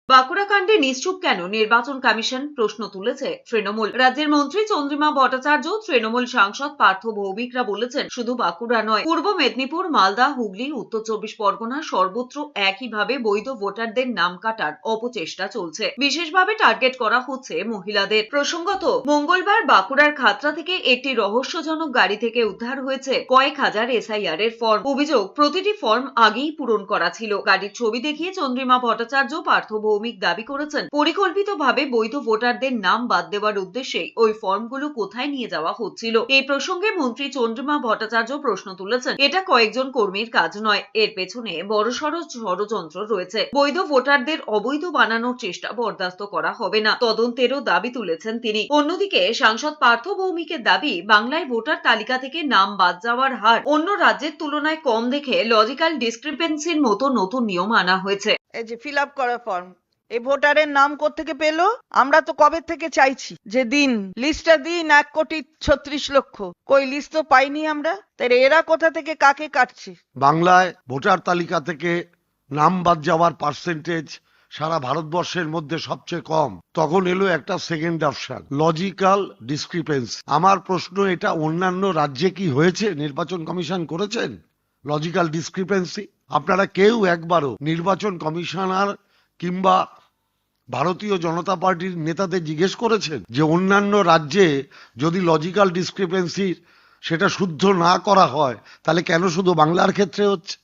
বাঁকুড়া কাণ্ডে নিশ্চুপ কেন নির্বাচন কমিশন? প্রশ্ন তুলেছে তৃণমূল। রাজ্যের মন্ত্রী চন্দ্রিমা ভট্টাচার্য, তৃণমূল সাংসদ পার্থ ভৌমিকরা বলেছেন, শুধু বাঁকুড়া নয়, পূর্ব মেদিনীপুর, মালদা, হুগলি, উত্তর চব্বিশ পরগনা সর্বত্র একইভাবে বৈধ ভোটারদের নাম কাটার অপচেষ্টা চলছে। বিশেষভাবে টার্গেট করা হচ্ছে মহিলাদের। প্রসঙ্গত, মঙ্গলবার বাঁকুড়ার খাতড়া থেকে একটি রহস্যজনক গাড়ি থেকে উদ্ধার হয়েছে কয়েক হাজার এসআইআর এর ফর্ম। অভিযোগ, প্রতিটি ফর্ম আগেই পূরণ করা ছিল। গাড়ির ছবি দেখিয়ে চন্দ্রিমা ভট্টাচার্য, পার্থ ভৌমিক দাবি করেছেন, পরিকল্পিতভাবে বৈধ ভোটারদের নাম বাদ দেওয়ার উদ্দেশ্যে ওই ফর্মগুলো কোথায় নিয়ে যাওয়া হচ্ছিল। এই প্রসঙ্গে মন্ত্রী চন্দ্রিমা ভট্টাচার্য প্রশ্ন তুলেছেন, এটা কয়েকজন কর্মীর কাজ নয়, এর পেছনে বড়সড় ষড়যন্ত্র রয়েছে। বৈধ ভোটারদের অবৈধ বানানোর চেষ্টা বরদাস্ত করা হবে না, তদন্তেরও দাবি তুলেছেন তিনি। অন্যদিকে সাংসদ পার্থ ভৌমিকের দাবি, বাংলায় ভোটার তালিকা থেকে নাম বাদ যাওয়ার হার অন্য রাজ্যের তুলনায় কম দেখে লজিক্যাল ডিসক্রিপেন্সির মতো নতুন নিয়ম আনা হয়েছে। এই যে ফিল আপ করা ফর্ম, এই ভোটারের নাম কোত্থেকে পেলো? আমরা তো কবে থেকে চাইছি যে দিন লিস্টটা দিন, 1,36,00,000। কই লিস্ট তো পাইনি আমরা। তাই এরা কোথা থেকে কাকে কাটছে? বাংলায় ভোটার তালিকা থেকে নাম বাদ যাওয়ার পার্সেন্টেজ সারা ভারতবর্ষের মধ্যে সবচেয়ে কম। তখন এলো একটা সেকেন্ড অপশন, লজিক্যাল ডিসক্রিপেন্সি। আমার প্রশ্ন, এটা অন্যান্য রাজ্যে কি হয়েছে? নির্বাচন কমিশন করেছেন লজিক্যাল ডিসক্রিপেন্সি? আপনারা কেউ একবারও নির্বাচন কমিশনার কিংবা ভারতীয় জনতা পার্টির নেতাদের জিজ্ঞেস করেছেন যে অন্যান্য রাজ্যে যদি লজিক্যাল ডিসক্রিপেন্সি সেটা শুদ্ধ না করা হয়, তাহলে কেন শুধু বাংলার ক্ষেত্রে হচ্ছে?